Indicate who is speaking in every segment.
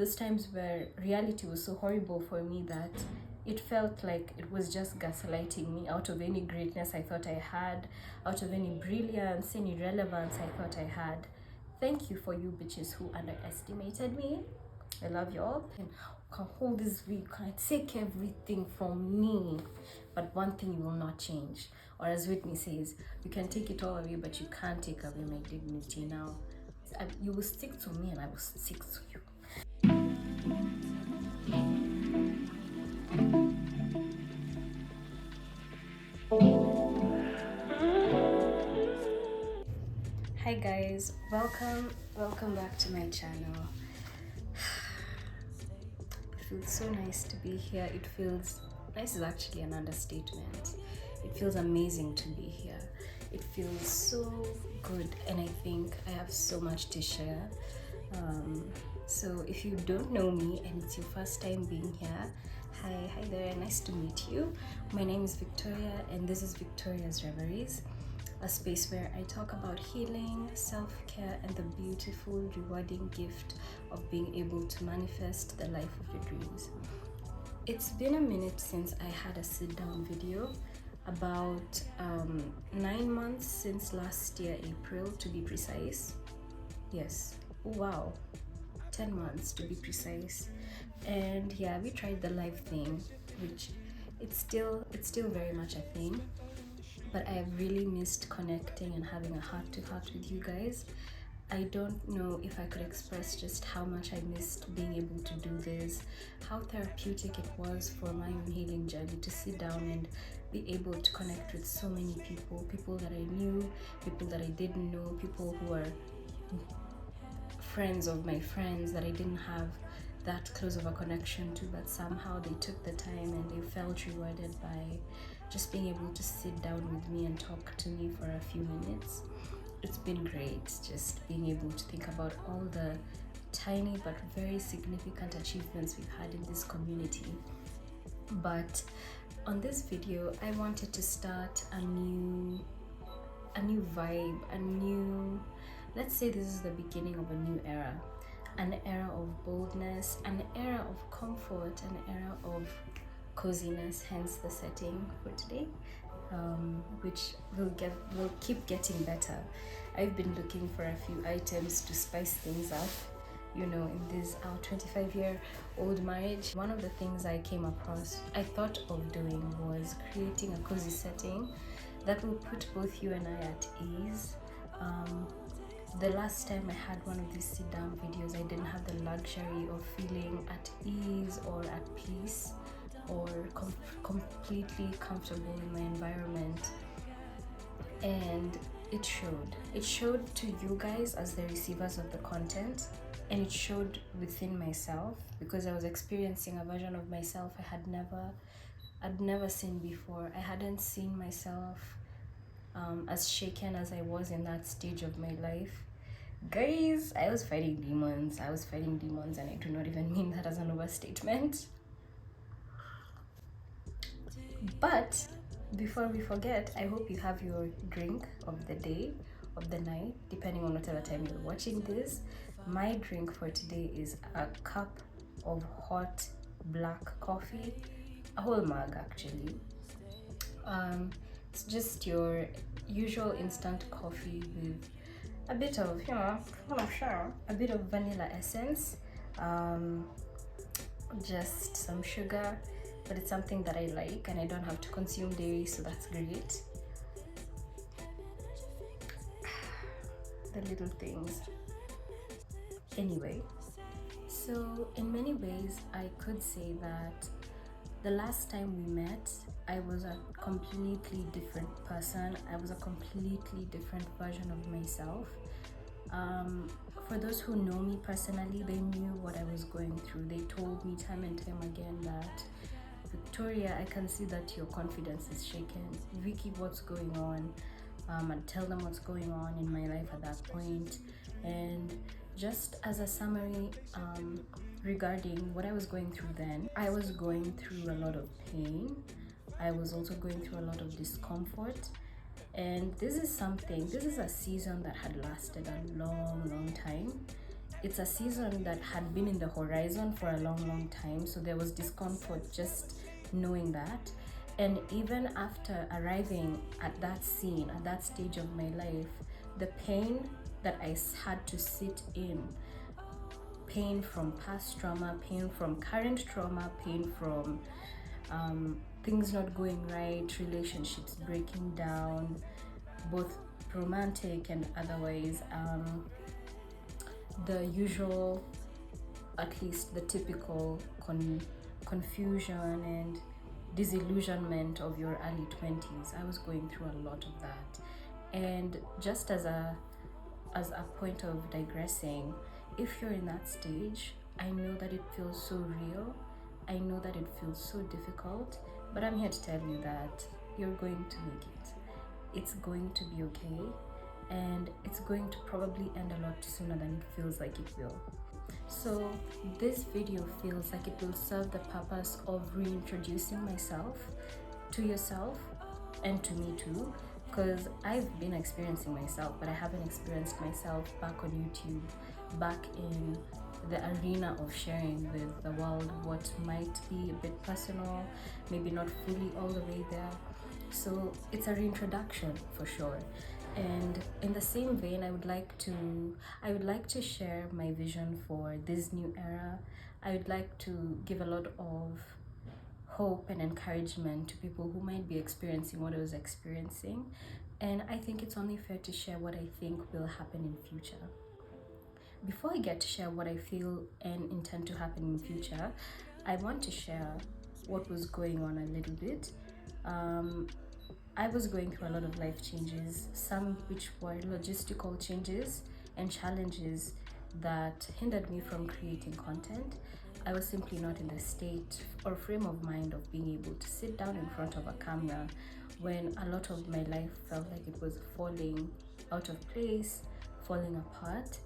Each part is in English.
Speaker 1: those times where reality was so horrible for me that it felt like it was just gaslighting me out of any greatness I thought I had, out of any brilliance, any relevance I thought I had. Thank you for you bitches who underestimated me. I love y'all. You can hold this view, you can take everything from me, but one thing you will not change. Or as Whitney says, you can take it all away, but you can't take away my dignity. Now, you will stick to me and I will stick to you. Hi guys, welcome back to my channel. It feels so nice to be here. It feels nice is actually an understatement. It feels amazing to be here. It feels so good, and I think I have so much to share. So if you don't know me and it's your first time being here, hi there, nice to meet you. My name is Victoria and this is Victoria's Reveries, a space where I talk about healing, self-care, and the beautiful, rewarding gift of being able to manifest the life of your dreams. It's been a minute since I had a sit-down video, about 9 months since last year, April to be precise. Yes, oh, wow, 10 months to be precise. And yeah, we tried the live thing, which it's still very much a thing, but I have really missed connecting and having a heart-to-heart with you guys. I don't know if I could express just how much I missed being able to do this, how therapeutic it was for my own healing journey to sit down and be able to connect with so many people that I knew, people that I didn't know, people who are friends of my friends that I didn't have that close of a connection to, but somehow they took the time and they felt rewarded by just being able to sit down with me and talk to me for a few minutes. It's been great just being able to think about all the tiny but very significant achievements we've had in this community. But on this video, I wanted to start a new vibe, let's say this is the beginning of a new era, an era of boldness, an era of comfort, an era of coziness, hence the setting for today, which will keep getting better. I've been looking for a few items to spice things up, you know, in this 25-year-old marriage. One of the things I came across, I thought of doing, was creating a cozy setting that will put both you and I at ease. The last time I had one of these sit-down videos, I didn't have the luxury of feeling at ease or at peace or completely comfortable in my environment, and it showed to you guys as the receivers of the content, and it showed within myself because I was experiencing a version of myself I'd never seen before. I hadn't seen myself as shaken as I was in that stage of my life. Guys, I was fighting demons, and I do not even mean that as an overstatement. But before we forget, I hope you have your drink of the day, of the night, depending on whatever time you're watching this. My drink for today is a cup of hot black coffee, a whole mug actually. It's just your usual instant coffee with a bit of, you know, a bit of vanilla essence, just some sugar, but it's something that I like and I don't have to consume dairy, so that's great. The little things. Anyway, so in many ways I could say that the last time we met, I was a completely different person. I was a completely different version of myself. For those who know me personally, they knew what I was going through. They told me time and time again that, Victoria, I can see that your confidence is shaken. Vicky, what's going on? I'd tell them what's going on in my life at that point. And just as a summary, regarding what I was going through then, I was going through a lot of pain. I was also going through a lot of discomfort. And this is a season that had lasted a long time. it's a season that had been in the horizon for a long time, so there was discomfort just knowing that. And even after arriving at that scene, at that stage of my life, the pain that I had to sit in, pain from past trauma, pain from current trauma, pain from things not going right, relationships breaking down, both romantic and otherwise, the usual, at least the typical confusion and disillusionment of your early 20s. I was going through a lot of that. And just as a point of digressing, if you're in that stage, I know that it feels so real. I know that it feels so difficult, but I'm here to tell you that you're going to make it. It's going to be okay, and it's going to probably end a lot sooner than it feels like it will. So this video feels like it will serve the purpose of reintroducing myself to yourself and to me too, because I've been experiencing myself, but I haven't experienced myself back on YouTube, back in the arena of sharing with the world what might be a bit personal, maybe not fully all the way there. So it's a reintroduction for sure. And in the same vein, I would like to share my vision for this new era. I would like to give a lot of hope and encouragement to people who might be experiencing what I was experiencing. And I think it's only fair to share what I think will happen in future. Before I get to share what I feel and intend to happen in future, I want to share what was going on a little bit. I was going through a lot of life changes, some which were logistical changes and challenges that hindered me from creating content. I was simply not in the state or frame of mind of being able to sit down in front of a camera when a lot of my life felt like it was falling out of place, falling apart.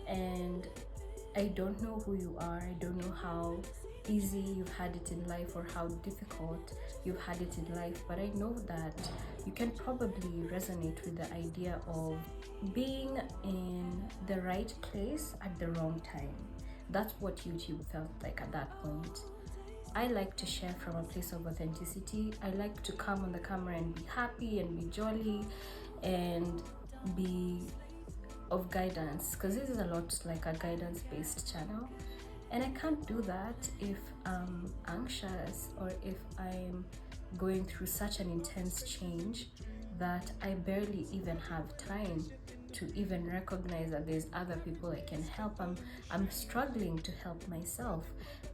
Speaker 1: And I don't know who you are, I don't know how easy you've had it in life or how difficult you've had it in life, but I know that you can probably resonate with the idea of being in the right place at the wrong time. That's what YouTube felt like at that point. I like to share from a place of authenticity. I like to come on the camera and be happy and be jolly and be of guidance, because this is a lot like a guidance based channel, and I can't do that if I'm anxious or if I'm going through such an intense change that I barely even have time to even recognize that there's other people I can help. I'm struggling to help myself.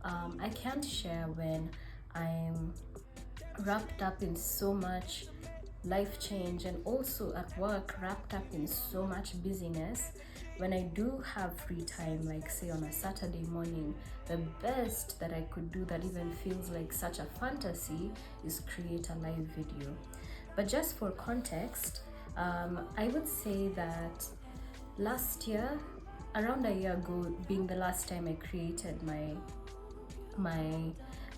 Speaker 1: I can't share when I'm wrapped up in so much life change and also at work wrapped up in so much busyness. When I do have free time, like say on a Saturday morning, the best that I could do that even feels like such a fantasy is create a live video. But just for context, I would say that last year, around a year ago, being the last time I created my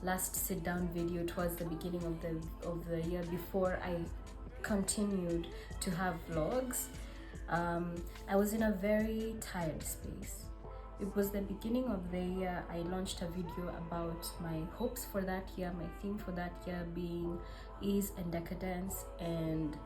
Speaker 1: last sit down video towards the beginning of the year before I continued to have vlogs, I was in a very tired space. It was the beginning of the year. I launched a video about my hopes for that year, my theme for that year being ease and decadence, and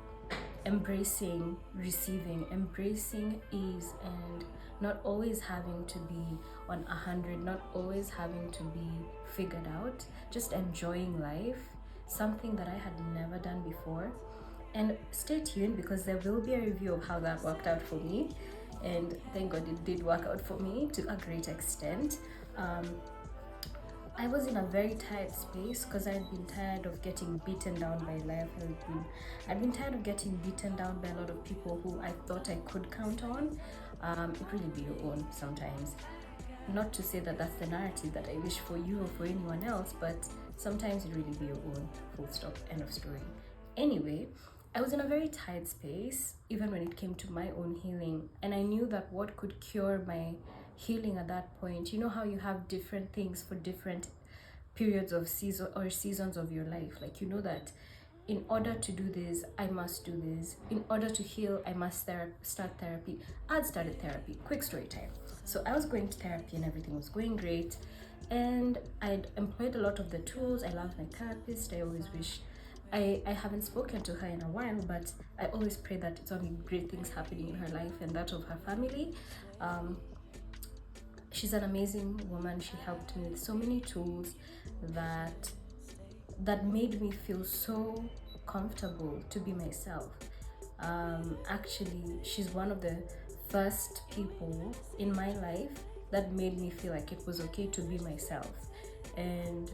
Speaker 1: embracing receiving, embracing ease, and not always having to be on 100, not always having to be figured out, just enjoying life, something that I had never done before. And stay tuned, because there will be a review of how that worked out for me, and thank God it did work out for me to a great extent. I was in a very tired space because I'd been tired of getting beaten down by life. I'd been tired of getting beaten down by a lot of people who I thought I could count on. It really be your own sometimes. Not to say that that's the narrative that I wish for you or for anyone else, but sometimes it really be your own. Full stop, end of story. Anyway, I was in a very tight space, even when it came to my own healing. And I knew that what could cure my healing at that point, you know how you have different things for different periods of seasons of your life. Like, you know that in order to do this, I must do this. In order to heal, I must start therapy. I'd started therapy. Quick story time. So I was going to therapy and everything was going great, and I'd employed a lot of the tools. I love my therapist. I always wish I haven't spoken to her in a while, but I always pray that it's only great things happening in her life and that of her family. She's an amazing woman. She helped me with so many tools that made me feel so comfortable to be myself. Actually, she's one of the first people in my life that made me feel like it was okay to be myself. And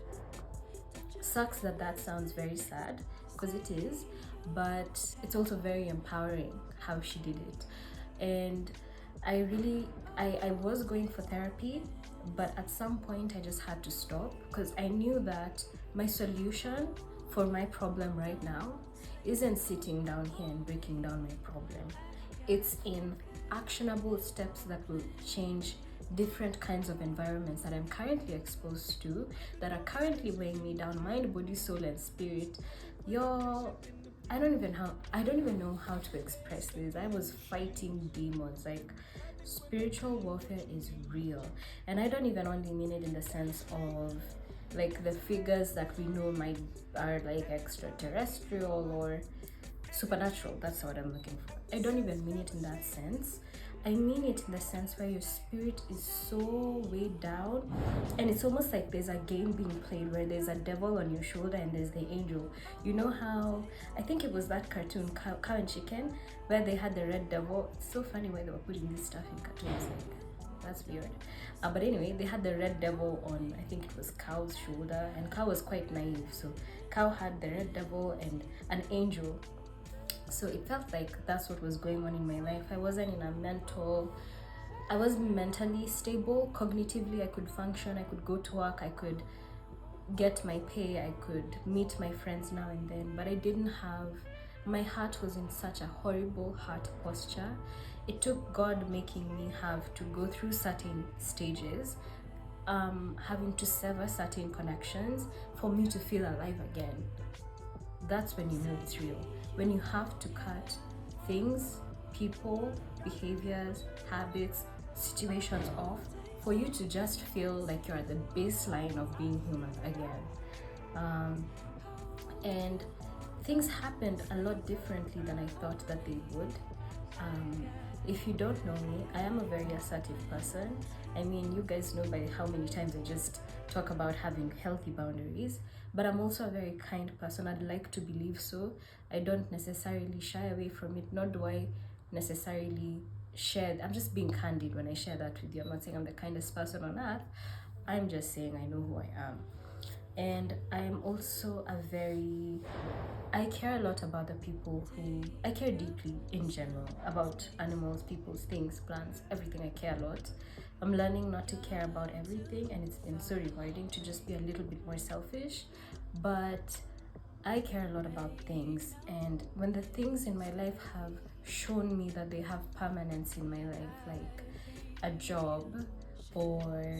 Speaker 1: sucks that sounds very sad, because it is, but it's also very empowering how she did it. And I was going for therapy, but at some point I just had to stop, because I knew that my solution for my problem right now isn't sitting down here and breaking down my problem. It's in actionable steps that will change different kinds of environments that I'm currently exposed to, that are currently weighing me down, mind, body, soul, and spirit. Y'all, I don't even know how to express this. I was fighting demons. Like, spiritual warfare is real, and I don't even only mean it in the sense of like the figures that we know are like extraterrestrial or supernatural. That's what I'm looking for. I don't even mean it in that sense. I mean it in the sense where your spirit is so weighed down, and it's almost like there's a game being played where there's a devil on your shoulder and there's the angel. You know how, I think it was that cartoon, Cow and Chicken, where they had the red devil. It's so funny why they were putting this stuff in cartoons, like, that's weird. But anyway, they had the red devil on, I think it was Cow's shoulder, and Cow was quite naive. So Cow had the red devil and an angel. So it felt like that's what was going on in my life. I wasn't mentally stable. Cognitively, I could function, I could go to work, I could get my pay, I could meet my friends now and then, but I didn't have, my heart was in such a horrible heart posture. It took God making me have to go through certain stages, having to sever certain connections for me to feel alive again. That's when you know it's real. When you have to cut things, people, behaviors, habits, situations off for you to just feel like you're at the baseline of being human again. And things happened a lot differently than I thought that they would. If you don't know me, I am a very assertive person. I mean, you guys know by how many times I just talk about having healthy boundaries, but I'm also a very kind person. I'd like to believe so. I don't necessarily shy away from it, nor do I necessarily share. I'm just being candid when I share that with you. I'm not saying I'm the kindest person on earth. I'm just saying I know who I am. And I'm also I care a lot about the people I care deeply in general about animals, people, things, plants, everything. I care a lot. I'm learning not to care about everything, and it's been so rewarding to just be a little bit more selfish. But I care a lot about things, and when the things in my life have shown me that they have permanence in my life, like a job or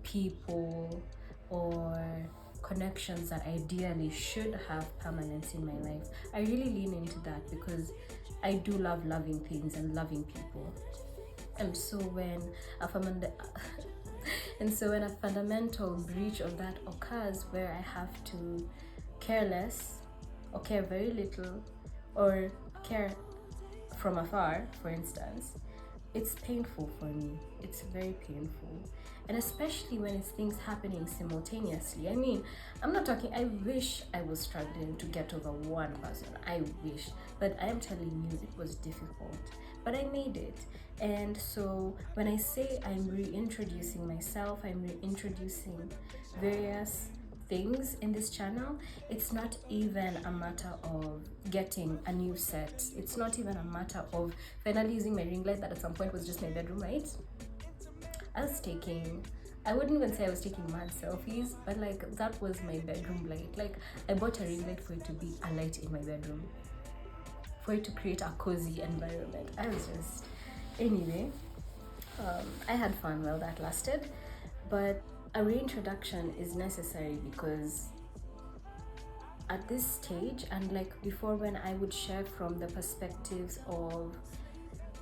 Speaker 1: people or connections that ideally should have permanence in my life, I really lean into that, because I do love loving things and loving people. And so when a fundamental breach of that occurs, where I have to care less or care very little or care from afar, for instance, it's painful for me. It's very painful. And especially when it's things happening simultaneously. I mean, I'm not talking, I wish I was struggling to get over one person. I wish. But I am telling you, it was difficult. But I made it. And so when I say I'm reintroducing myself, I'm reintroducing various things in this channel, it's not even a matter of getting a new set. It's not even a matter of finally using my ring light that at some point was just my bedroom light. I wouldn't even say I was taking mad selfies, but like that was my bedroom light. Like I bought a ring light for it to be a light in my bedroom, for it to create a cozy environment. Anyway, I had fun while that lasted, but a reintroduction is necessary, because at this stage, and like before, when I would share from the perspectives of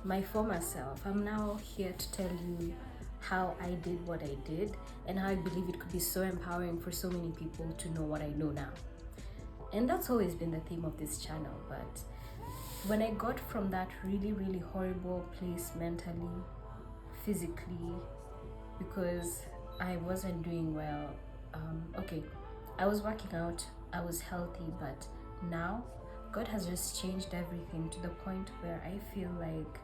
Speaker 1: my former self. I'm now here to tell you how I did what I did and how I believe it could be so empowering for so many people to know what I know now. And that's always been the theme of this channel. But when I got from that really, really horrible place mentally, physically, because I wasn't doing well, I was working out, I was healthy, but now God has just changed everything to the point where I feel like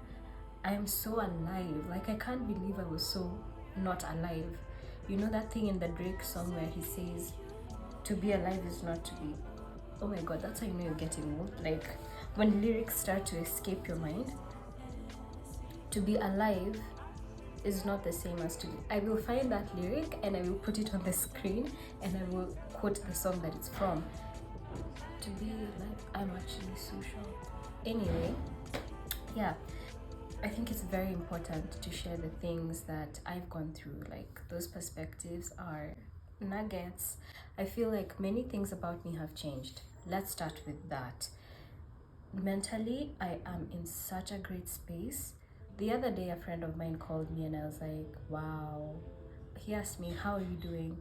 Speaker 1: I am so alive. Like, I can't believe I was so not alive. You know that thing in the Drake song where he says, to be alive is not to be. Oh my God, that's how you know you're getting old. Like, when lyrics start to escape your mind, to be alive is not the same as to be. I will find that lyric and I will put it on the screen and I will quote the song that it's from. To be alive, I'm actually so shocked. Anyway, yeah, I think it's very important to share the things that I've gone through. Like, those perspectives are nuggets. I feel like many things about me have changed. Let's start with that. Mentally, I am in such a great space. The other day, a friend of mine called me and I was like, wow. He asked me, how are you doing?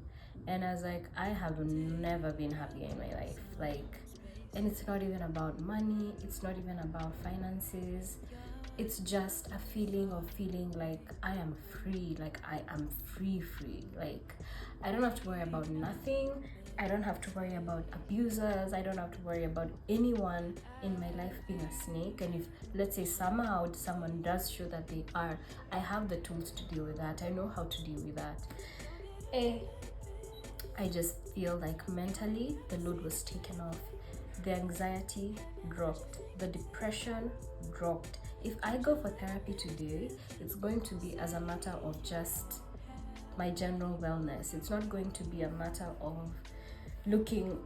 Speaker 1: And I was like, I have never been happier in my life. Like, and it's not even about money. It's not even about finances. It's just a feeling of feeling like I am free. Like, I am free. Like, I don't have to worry about nothing. I don't have to worry about abusers. I don't have to worry about anyone in my life being a snake. And if, let's say, somehow someone does show that they are, I have the tools to deal with that. I know how to deal with that. I just feel like mentally the load was taken off. The anxiety dropped. The depression dropped. If I go for therapy today, it's going to be as a matter of just my general wellness. It's not going to be a matter of looking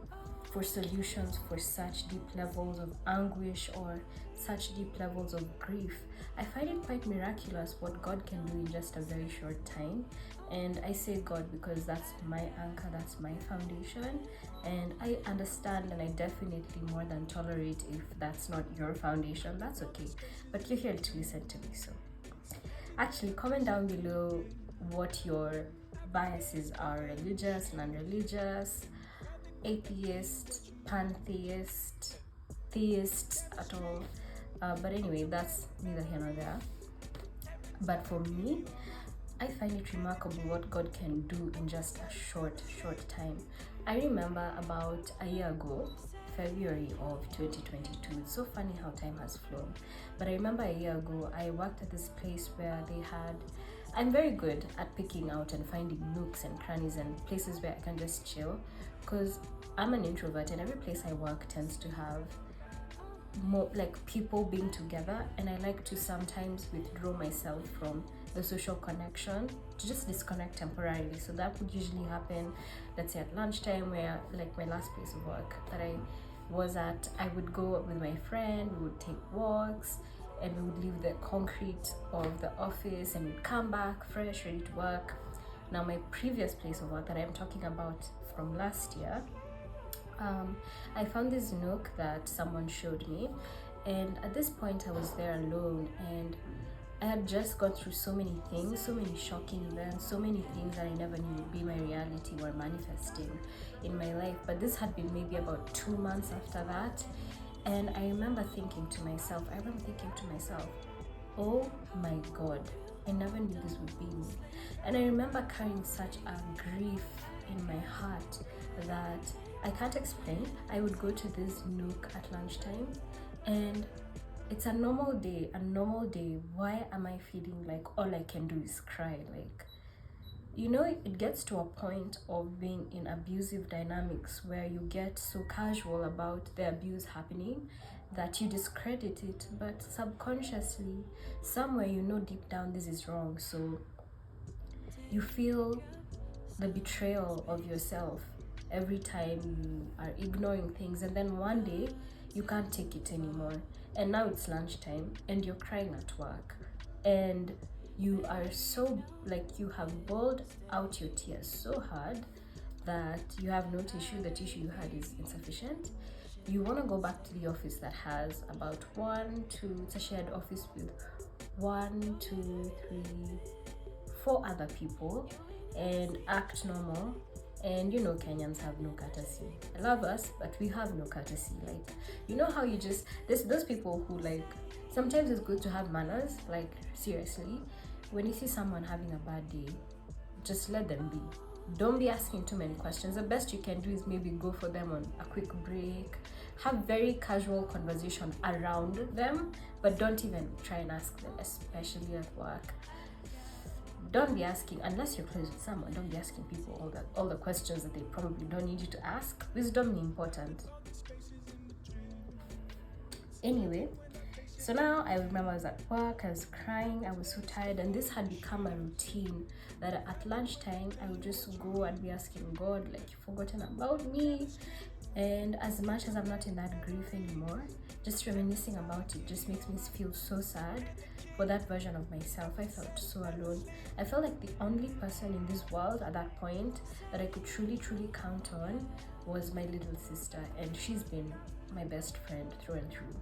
Speaker 1: for solutions for such deep levels of anguish or such deep levels of grief. I find it quite miraculous what God can do in just a very short time. And I say God because that's my anchor, that's my foundation. And I understand and I definitely more than tolerate if that's not your foundation. That's okay. But you're here to listen to me. So actually, comment down below what your biases are: religious, non-religious, atheist, pantheist, theist at all. But anyway, that's neither here nor there. But for me, I find it remarkable what God can do in just a short time. I remember about a year ago, February of 2022. It's so funny how time has flown. But I remember a year ago, I worked at this place where they had, I'm very good at picking out and finding nooks and crannies and places where I can just chill, because I'm an introvert and every place I work tends to have more like people being together, and I like to sometimes withdraw myself from the social connection to just disconnect temporarily. So that would usually happen, let's say at lunchtime, where like my last place of work that I was at, I would go with my friend, we would take walks and we would leave the concrete of the office and we'd come back fresh, ready to work. Now my previous place of work that I'm talking about from last year, I found this nook that someone showed me, and at this point I was there alone and I had just gone through so many things, so many shocking events, so many things that I never knew would be my reality were manifesting in my life. But this had been maybe about 2 months after that, and I remember thinking to myself, oh my God, I never knew this would be me. And I remember carrying such a grief in my heart that I can't explain. I would go to this nook at lunchtime and it's a normal day. Why am I feeling like all I can do is cry? Like, you know, it gets to a point of being in abusive dynamics where you get so casual about the abuse happening that you discredit it, but subconsciously, somewhere you know deep down this is wrong. So you feel the betrayal of yourself every time you are ignoring things, and then one day you can't take it anymore, and now it's lunchtime and you're crying at work and you are so, like, you have bawled out your tears so hard that you have no tissue. The tissue you had is insufficient. You want to go back to the office that has about it's a shared office with one, two, three, four other people and act normal. And you know, Kenyans have no courtesy. I love us, but we have no courtesy. Like, you know how you just, there's those people who, like, sometimes it's good to have manners. Like, seriously, when you see someone having a bad day, just let them be. Don't be asking too many questions. The best you can do is maybe go for them on a quick break, have very casual conversation around them, but don't even try and ask them, especially at work. Don't be asking, unless you're close with someone, don't be asking people all the questions that they probably don't need you to ask. Wisdom is important. Anyway, so now I remember I was at work, I was crying, I was so tired, and this had become a routine that at lunchtime I would just go and be asking God, like, you've forgotten about me. And as much as I'm not in that grief anymore, just reminiscing about it just makes me feel so sad for that version of myself. I felt so alone. I felt like the only person in this world at that point that I could truly count on was my little sister, and she's been my best friend through and through.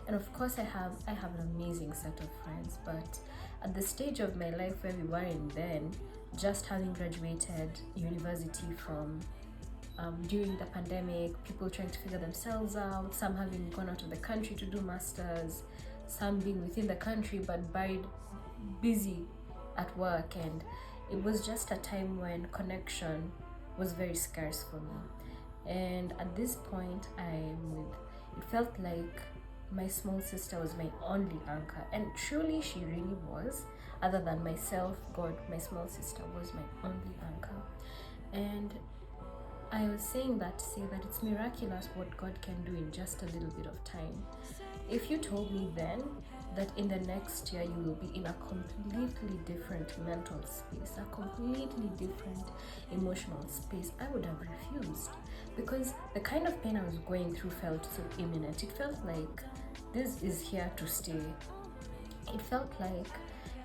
Speaker 1: And of course I have an amazing set of friends, but at the stage of my life where we were in then, just having graduated university from during the pandemic, people trying to figure themselves out, some having gone out of the country to do masters, some being within the country but busy at work, and it was just a time when connection was very scarce for me. And at this point, it felt like my small sister was my only anchor, and truly she really was. Other than myself, God, my small sister was my only anchor. And I was saying that to say that it's miraculous what God can do in just a little bit of time. If you told me then that in the next year you will be in a completely different mental space, a completely different emotional space, I would have refused, because the kind of pain I was going through felt so imminent. It felt like this is here to stay. It felt like,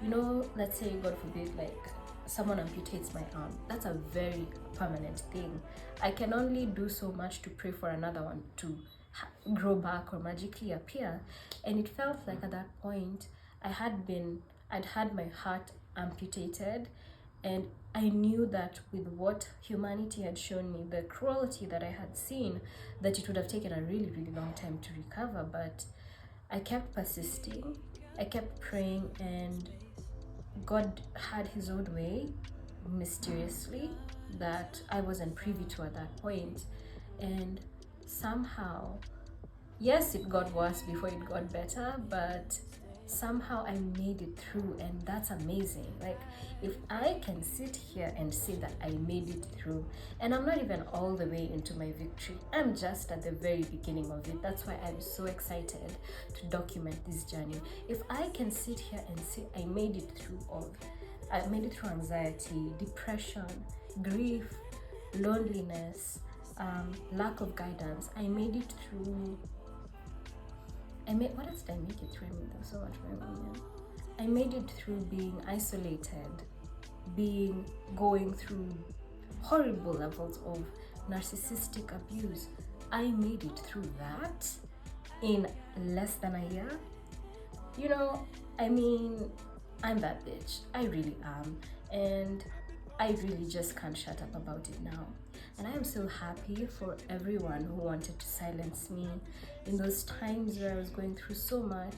Speaker 1: you know, let's say, God forbid, like someone amputates my arm. That's a very permanent thing. I can only do so much to pray for another one to grow back or magically appear. And it felt like at that point I'd had my heart amputated, and I knew that with what humanity had shown me, the cruelty that I had seen, that it would have taken a really long time to recover. But I kept persisting, I kept praying, and God had his own way, mysteriously, that I wasn't privy to at that point. And somehow, yes, it got worse before it got better, but somehow I made it through, and that's amazing. Like, if I can sit here and say that I made it through, and I'm not even all the way into my victory, I'm just at the very beginning of it. That's why I'm so excited to document this journey. If I can sit here and say I made it through anxiety, depression, grief, loneliness, lack of guidance, I made it through. What else did I make it through? I mean, there's so much going on here. I made it through being isolated, going through horrible levels of narcissistic abuse. I made it through that in less than a year. You know, I mean, I'm that bitch. I really am. And I really just can't shut up about it now. And I am so happy for everyone who wanted to silence me in those times where I was going through so much,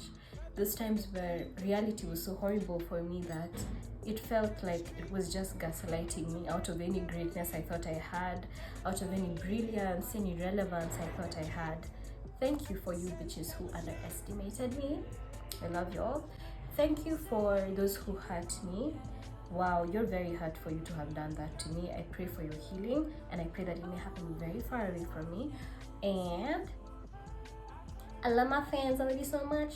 Speaker 1: those times where reality was so horrible for me that it felt like it was just gaslighting me out of any greatness I thought I had, out of any brilliance, any relevance I thought I had. Thank you for you bitches who underestimated me. I love you all. Thank you for those who hurt me. Wow, you're very hurt for you to have done that to me. I pray for your healing, and I pray that it may happen very far away from me. And I love my fans. I love you so much.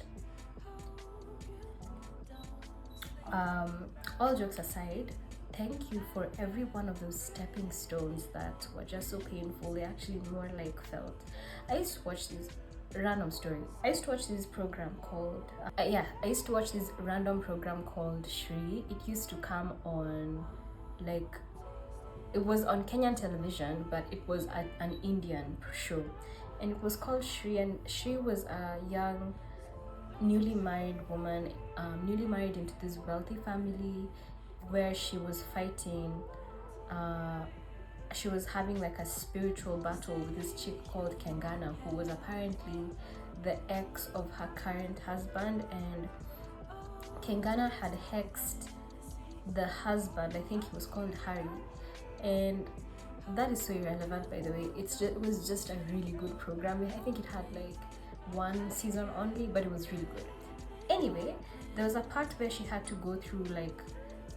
Speaker 1: All jokes aside, thank you for every one of those stepping stones that were just so painful. They actually more like felt. I used to watch this random story. I used to watch this program called random program called Shri. It used to come on, like, it was on Kenyan television, but it was an Indian show, and it was called Shri. And Shri was a young newly married woman, newly married into this wealthy family, where she was fighting, she was having like a spiritual battle with this chick called Kengana, who was apparently the ex of her current husband, and Kengana had hexed the husband. I think he was called Harry, and that is so irrelevant, by the way. It was just a really good program. I think it had like one season only, but it was really good. Anyway, there was a part where she had to go through like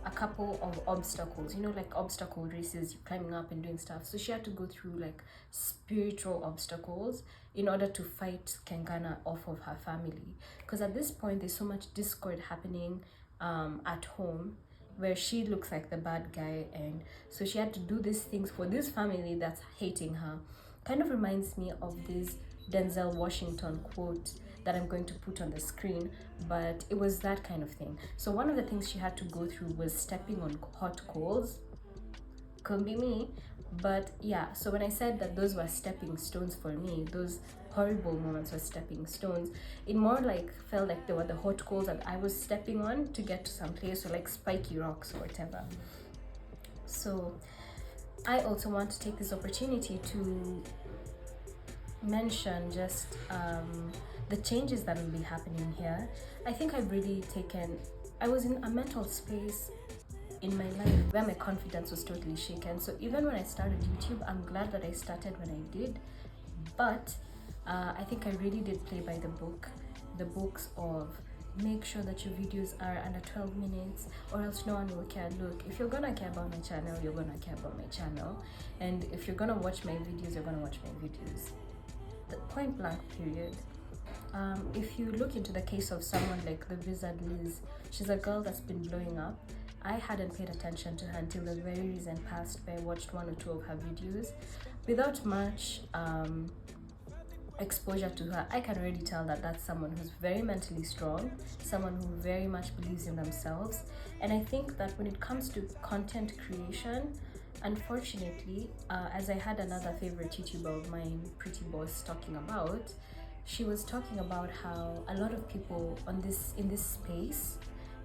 Speaker 1: a couple of obstacles, you know, like obstacle races, you're climbing up and doing stuff. So she had to go through like spiritual obstacles in order to fight Kengana off of her family, because at this point there's so much discord happening at home, where she looks like the bad guy, and so she had to do these things for this family that's hating her. Kind of reminds me of this Denzel Washington quote that I'm going to put on the screen, but it was that kind of thing. So one of the things she had to go through was stepping on hot coals. Could be me, but yeah. So when I said that those were stepping stones for me, those horrible moments were stepping stones, it more like felt like they were the hot coals that I was stepping on to get to some place, or like spiky rocks or whatever. So I also want to take this opportunity to mention just the changes that will be happening here. I think I was in a mental space in my life where my confidence was totally shaken. So even when I started YouTube, I'm glad that I started when I did, but I think I really did play by the books of make sure that your videos are under 12 minutes, or else no one will care. Look, if you're gonna care about my channel, you're gonna care about my channel, and if you're gonna watch my videos, you're gonna watch my videos. The point blank period. If you look into the case of someone like the Wizard Liz, she's a girl that's been blowing up. I hadn't paid attention to her until the very recent past, where I watched one or two of her videos. Without much exposure to her, I can already tell that that's someone who's very mentally strong, someone who very much believes in themselves. And I think that when it comes to content creation, unfortunately, as I had another favorite YouTuber of mine, Pretty Boss, talking about, she was talking about how a lot of people in this space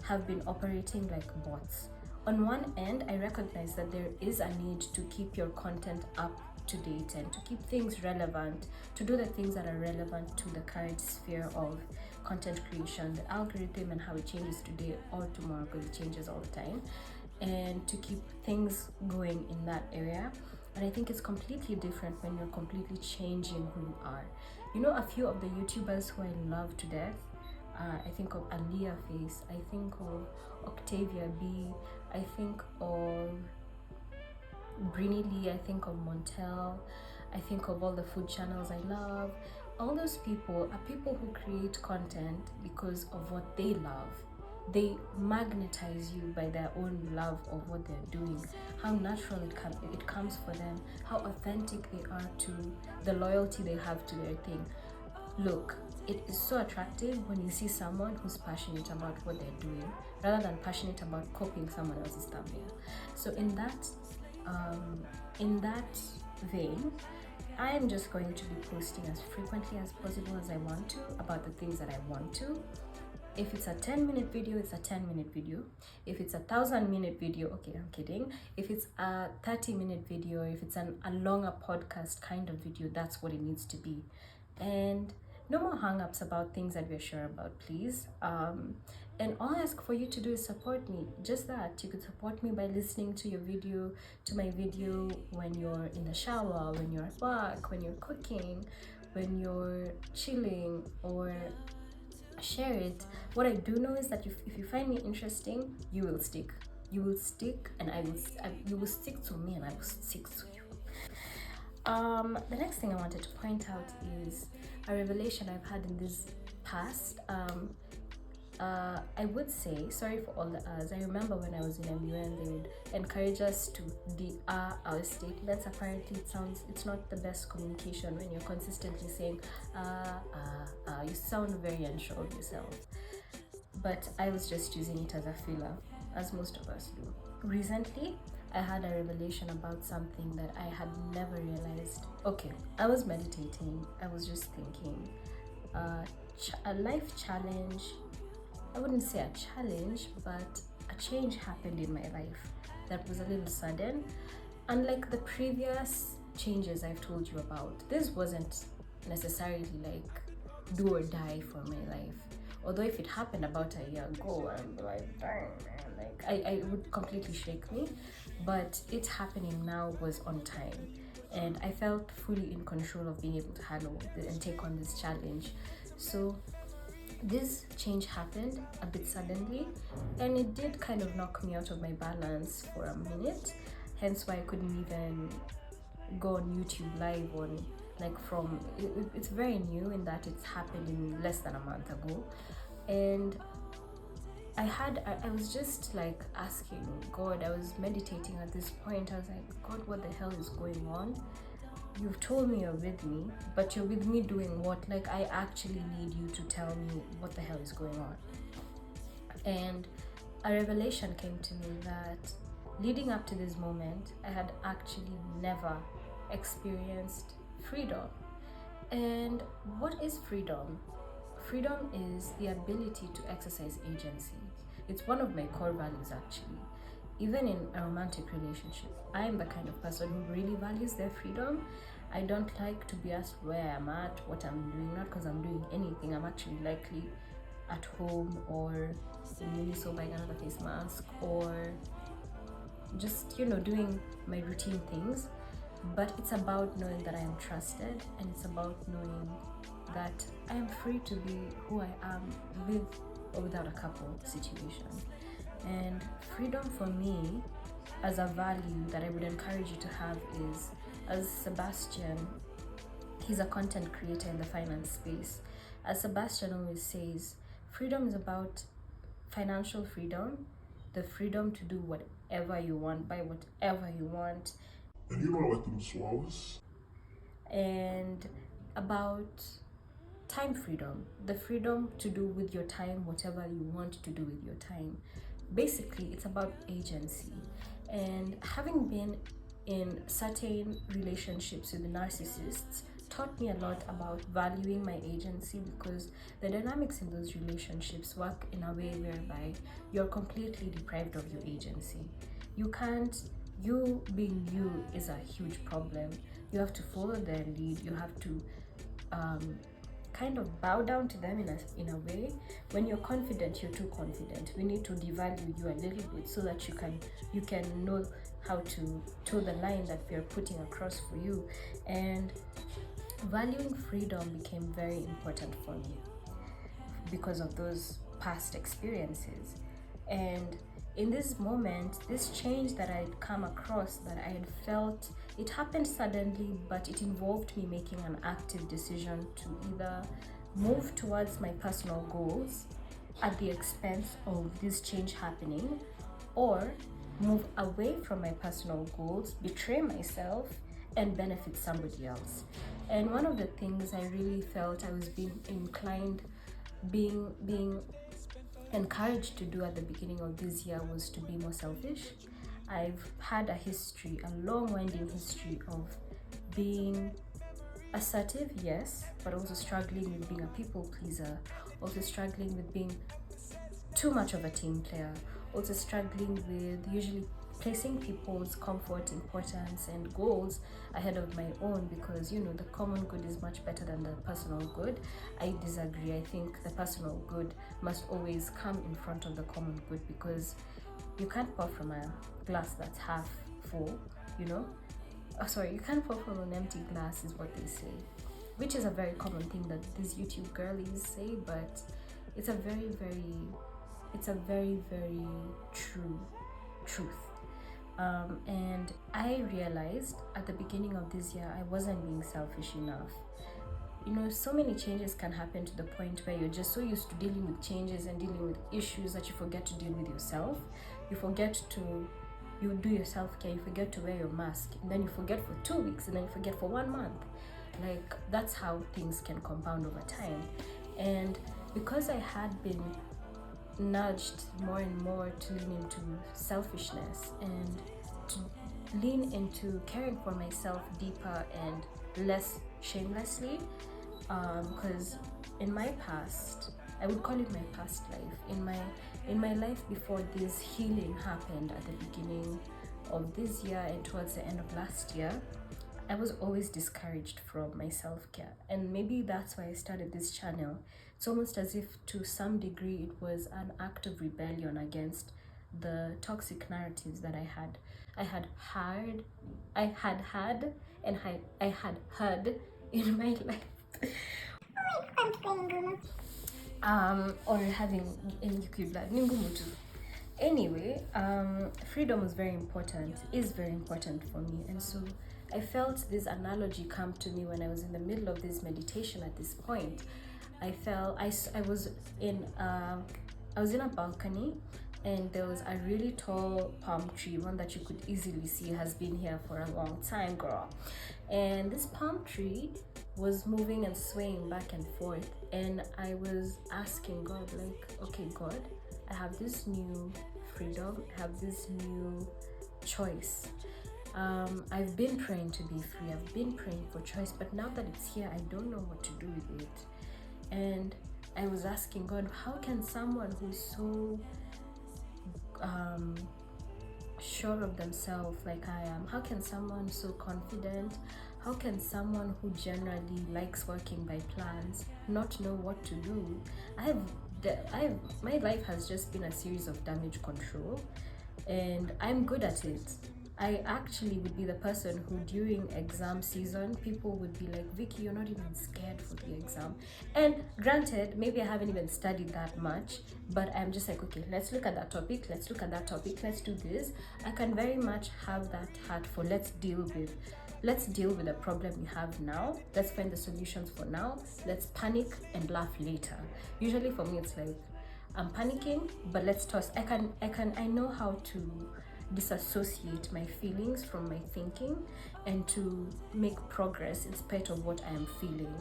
Speaker 1: have been operating like bots. On one end, I recognize that there is a need to keep your content up to date and to keep things relevant, to do the things that are relevant to the current sphere of content creation, the algorithm and how it changes today or tomorrow, because it changes all the time, and to keep things going in that area. And I think it's completely different when you're completely changing who you are. You know, a few of the YouTubers who I love to death, I think of Aliyah Face, I think of Octavia B, I think of Brinny Lee, I think of Montel, I think of all the food channels I love. All those people are people who create content because of what they love. They magnetize you by their own love of what they're doing, how natural it comes for them, how authentic they are to the loyalty they have to their thing. Look, it is so attractive when you see someone who's passionate about what they're doing rather than passionate about copying someone else's thumbnail. So in that vein, I am just going to be posting as frequently as possible as I want to about the things that I want to. If it's a 10-minute video, it's a 10-minute video. If it's a 1,000-minute video, okay, I'm kidding. If it's a 30-minute video, if it's a longer podcast kind of video, that's what it needs to be. And no more hang-ups about things that we're sure about, please. And all I ask for you to do is support me. Just that. You could support me by listening to my video when you're in the shower, when you're at work, when you're cooking, when you're chilling, or share it. What I do know is that if you find me interesting, you will stick. You will stick, and you will stick to me, and I will stick to you. The next thing I wanted to point out is a revelation I've had in this past. I would say, sorry for all the R's. I remember when I was in MUN, they would encourage us to de-R our statements. Apparently, it's not the best communication when you're consistently saying, you sound very unsure of yourself. But I was just using it as a filler, as most of us do. Recently, I had a revelation about something that I had never realized. Okay, I was meditating. I was just thinking, a life challenge. I wouldn't say a challenge, but a change happened in my life that was a little sudden. Unlike the previous changes I've told you about, this wasn't necessarily like do or die for my life. Although if it happened about a year ago, I'm like, dang man, like I would completely shake me. But it happening now was on time, and I felt fully in control of being able to handle and take on this challenge. So this change happened a bit suddenly, and it did kind of knock me out of my balance for a minute, hence why I couldn't even go on YouTube live on like from it's very new in that it's happened in less than a month ago. And I was just like asking God, I was meditating at this point. I was like, God, what the hell is going on? You've told me you're with me, but you're with me doing what? Like, I actually need you to tell me what the hell is going on. And a revelation came to me that leading up to this moment, I had actually never experienced freedom. And what is freedom? Freedom is the ability to exercise agency. It's one of my core values, actually. Even in a romantic relationship, I am the kind of person who really values their freedom. I don't like to be asked where I'm at, what I'm doing, not because I'm doing anything. I'm actually likely at home or maybe so buying another face mask or just, doing my routine things. But it's about knowing that I am trusted, and it's about knowing that I am free to be who I am with or without a couple situation. And freedom for me as a value that I would encourage you to have is, as Sebastian, he's a content creator in the finance space. As Sebastian always says, freedom is about financial freedom, the freedom to do whatever you want, buy whatever you want.
Speaker 2: And you know like them swallows?
Speaker 1: And about time freedom, the freedom to do with your time whatever you want to do with your time. Basically, it's about agency. And having been in certain relationships with narcissists taught me a lot about valuing my agency, because the dynamics in those relationships work in a way whereby you're completely deprived of your agency. You being you is a huge problem. You have to follow their lead. You have to kind of bow down to them in a way. When you're confident, you're too confident. We need to devalue you a little bit so that you can know how to toe the line that we're putting across for you. And valuing freedom became very important for me because of those past experiences. And in this moment, this change that I'd come across, that I had felt, it happened suddenly, but it involved me making an active decision to either move towards my personal goals at the expense of this change happening, or move away from my personal goals, betray myself, and benefit somebody else. And one of the things I really felt I was being encouraged to do at the beginning of this year was to be more selfish. I've had a long winding history of being assertive, yes, but also struggling with being a people pleaser, also struggling with being too much of a team player, also struggling with usually placing people's comfort, importance, and goals ahead of my own, because the common good is much better than the personal good. I disagree. I think the personal good must always come in front of the common good, because you can't pour from a glass that's half full, you can't pour from an empty glass, is what they say, which is a very common thing that these YouTube girlies say, but it's a very, very true truth. And I realized at the beginning of this year I wasn't being selfish enough. So many changes can happen to the point where you're just so used to dealing with changes and dealing with issues that you forget to deal with yourself. You do your self-care, you forget to wear your mask, and then you forget for 2 weeks, and then you forget for 1 month. Like, that's how things can compound over time. And because I had been nudged more and more to lean into selfishness and to lean into caring for myself deeper and less shamelessly, because in my past, I would call it my past life, in my life before this healing happened at the beginning of this year and towards the end of last year, I was always discouraged from my self-care. And maybe that's why I started this channel. It's almost as if to some degree it was an act of rebellion against the toxic narratives that I had heard in my life. Or having in anyway, freedom was very important, is very important for me. And so I felt this analogy come to me when I was in the middle of this meditation. At this point, I was in a balcony, and there was a really tall palm tree, one that you could easily see has been here for a long time, girl. And this palm tree was moving and swaying back and forth, and I was asking God, like, okay, God, I have this new freedom, I have this new choice. I've been praying to be free, I've been praying for choice, but now that it's here, I don't know what to do with it. And I was asking God, how can someone who's so sure of themselves like I am, how can someone so confident, how can someone who generally likes working by plans not know what to do? My life has just been a series of damage control, and I'm good at it. I actually would be the person who during exam season, people would be like, Vicky, you're not even scared for the exam. And granted, maybe I haven't even studied that much, but I'm just like, okay, let's look at that topic, let's do this. I can very much have that heart for let's deal with the problem we have now, let's find the solutions for now, let's panic and laugh later. Usually for me, it's like, I'm panicking, but let's toss. I know how to disassociate my feelings from my thinking and to make progress in spite of what I am feeling.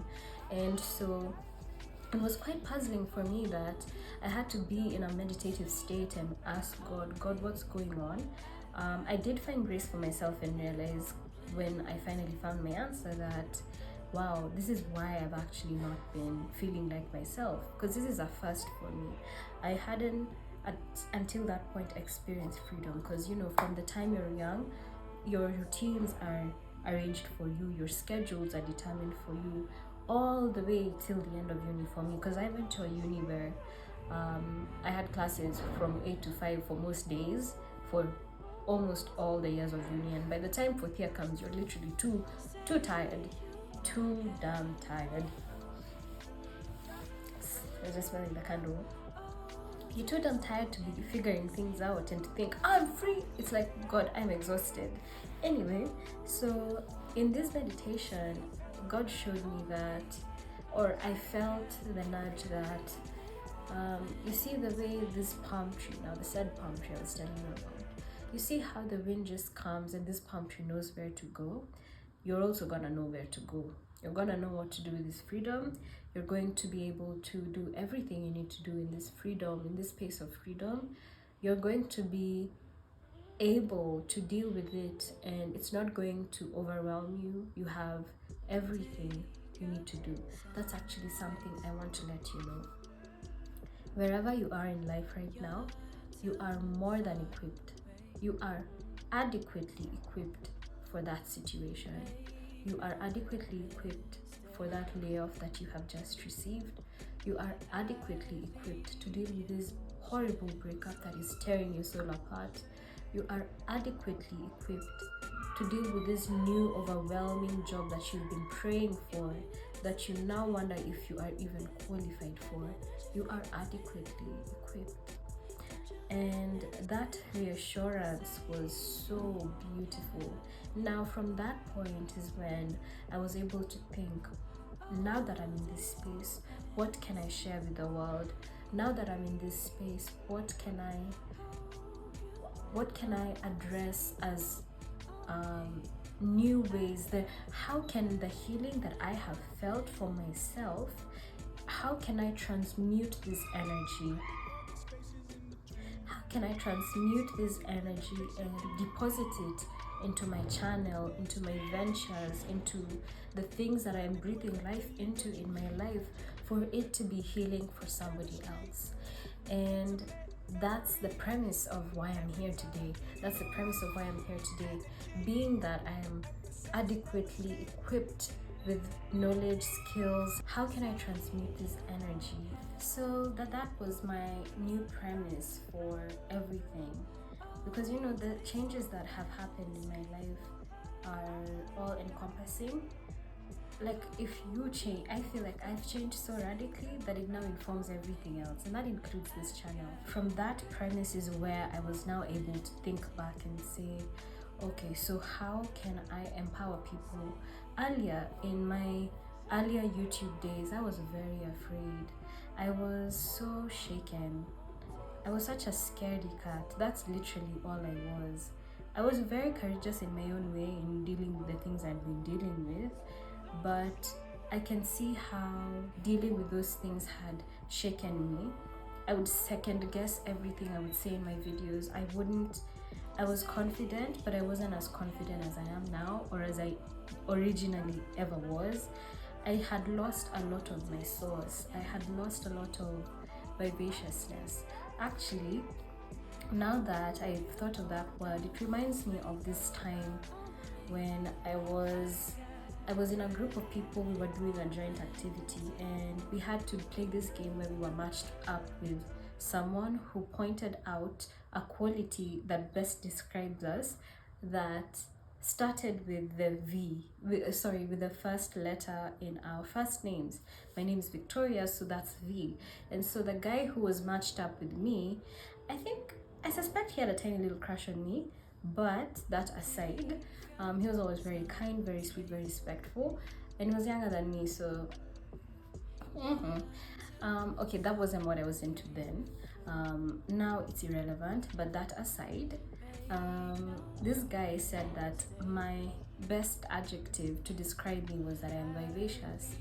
Speaker 1: And so it was quite puzzling for me that I had to be in a meditative state and ask God, what's going on? I did find grace for myself and realize when I finally found my answer that, wow, this is why I've actually not been feeling like myself, because this is a first for me. I hadn't until that point experienced freedom, because from the time you're young, your routines are arranged for you, your schedules are determined for you, all the way till the end of uni for me, because I went to a uni where I had classes from 8 to 5 for most days for almost all the years of uni, and by the time fourth year comes, you're literally too tired, too damn tired. I just smelling the candle. You're too damn tired to be figuring things out and to think, I'm free. It's like, God, I'm exhausted. Anyway, so in this meditation, God showed me that, or I felt the nudge that, you see the way this palm tree, now the said palm tree I was telling you about, you see how the wind just comes and this palm tree knows where to go? You're also gonna know where to go. You're gonna know what to do with this freedom. You're going to be able to do everything you need to do in this freedom, in this space of freedom. You're going to be able to deal with it, and it's not going to overwhelm you. You have everything you need to do. That's actually something I want to let you know. Wherever you are in life right now, you are more than equipped. You are adequately equipped for that situation. You are adequately equipped for that layoff that you have just received. You are adequately equipped to deal with this horrible breakup that is tearing your soul apart. You are adequately equipped to deal with this new overwhelming job that you've been praying for, that you now wonder if you are even qualified for. You are adequately equipped. And that reassurance was so beautiful. Now from that point is when I was able to think, now that I'm in this space, what can I share with the world? Now that I'm in this space, what can I address as new ways? How can the healing that I have felt for myself, how can I transmute this energy? How can I transmute this energy and deposit it into my channel, into my ventures, into the things that I am breathing life into in my life, for it to be healing for somebody else. And that's the premise of why I'm here today. That's the premise of why I'm here today. Being that I am adequately equipped with knowledge, skills, how can I transmute this energy? So that was my new premise for everything. Because you know, the changes that have happened in my life are all encompassing. Like if you change, I feel like I've changed so radically that it now informs everything else, and that includes this channel. From that premise is where I was now able to think back and say, okay, so how can I empower people? Earlier, in my earlier YouTube days, I was very afraid. I was so shaken. I was such a scaredy cat. That's literally all I was. I was very courageous in my own way in dealing with the things I've been dealing with, but I can see how dealing with those things had shaken me. I would second guess everything I would say in my videos. I was confident, but I wasn't as confident as I am now, or as I originally ever was. I had lost a lot of my source. I had lost a lot of vivaciousness. Actually, now that I've thought of that word, it reminds me of this time when I was in a group of people. We were doing a joint activity, and we had to play this game where we were matched up with someone who pointed out a quality that best describes us, that started with the with the first letter in our first names. My name is Victoria, so that's V. And so the guy who was matched up with me, I suspect he had a tiny little crush on me, but that aside, he was always very kind, very sweet, very respectful, and he was younger than me, so okay, that wasn't what I was into then. Now it's irrelevant, but that aside, this guy said that my best adjective to describe me was that I am vivacious.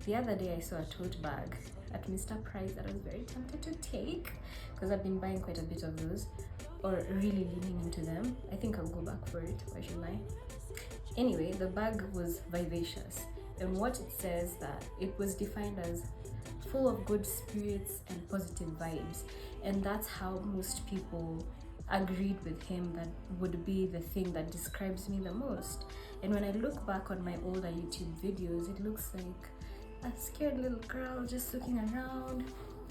Speaker 1: The other day I saw a tote bag at Mr. Price that I was very tempted to take, because I've been buying quite a bit of those, or really leaning into them. I think I'll go back for it, why shouldn't I? Anyway, the bag was vivacious, and what it says, that it was defined as full of good spirits and positive vibes, and that's how most people agreed with him that would be the thing that describes me the most. And when I look back on my older YouTube videos, it looks like a scared little girl just looking around,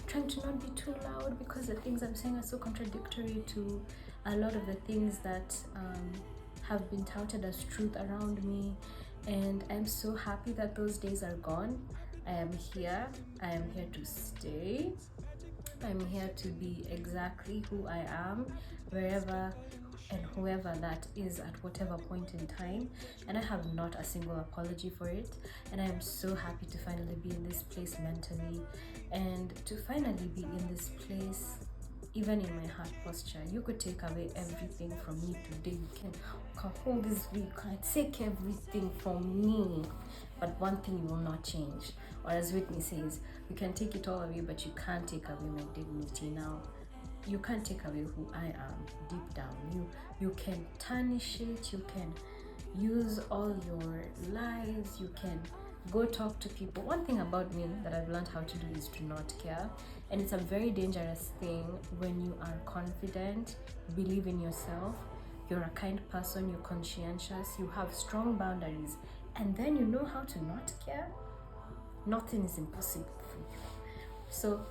Speaker 1: trying to not be too loud because the things I'm saying are so contradictory to a lot of the things that have been touted as truth around me. And I'm so happy that those days are gone. I am here to stay. I'm here to be exactly who I am, wherever and whoever that is at whatever point in time, and I have not a single apology for it. And I am so happy to finally be in this place mentally, and to finally be in this place even in my heart posture. You could take away everything from me today. You can hold this view, you can take everything from me, but one thing you will not change. Or as Whitney says, you can take it all away, but you can't take away my dignity. Now, you can't take away who I am deep down. You can tarnish it, you can use all your lies, you can go talk to people. One thing about me that I've learned how to do is to not care. And it's a very dangerous thing when you are confident, believe in yourself, you're a kind person, you're conscientious, you have strong boundaries, and then you know how to not care. Nothing is impossible for you. So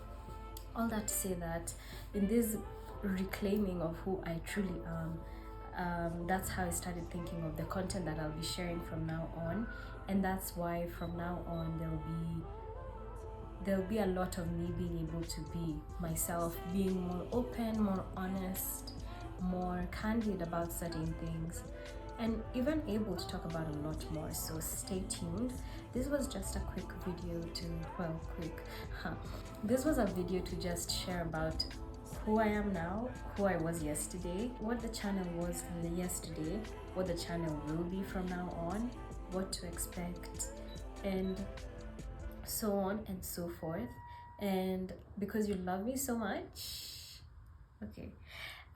Speaker 1: all that to say that in this reclaiming of who I truly am, that's how I started thinking of the content that I'll be sharing from now on. And that's why from now on there'll be a lot of me being able to be myself, being more open, more honest, more candid about certain things, and even able to talk about a lot more. So stay tuned. This was just a quick video this was a video to just share about who I am now, who I was yesterday, what the channel was yesterday, what the channel will be from now on, what to expect, and so on and so forth. And because you love me so much, okay,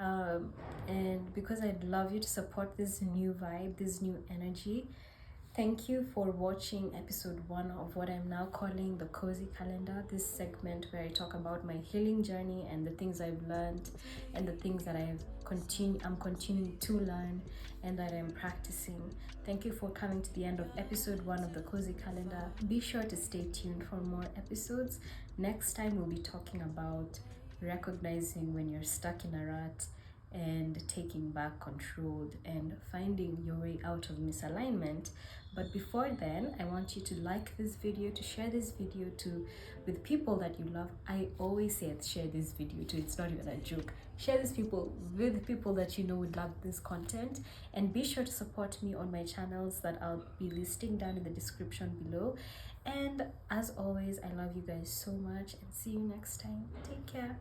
Speaker 1: and because I'd love you to support this new vibe, this new energy, Thank you for watching episode 1 of what I'm now calling the Cozy Calendar, this segment where I talk about my healing journey and the things I've learned and the things that I'm continuing to learn and that I'm practicing. Thank you for coming to the end of episode 1 of the Cozy Calendar. Be sure to stay tuned for more episodes. Next time we'll be talking about recognizing when you're stuck in a rut and taking back control and finding your way out of misalignment. But before then, I want you to like this video, to share this video with people that you love. I always say share this video too, it's not even a joke. Share this people with people that you know would love this content, and be sure to support me on my channels that I'll be listing down in the description below. And as always, I love you guys so much and see you next time. Take care.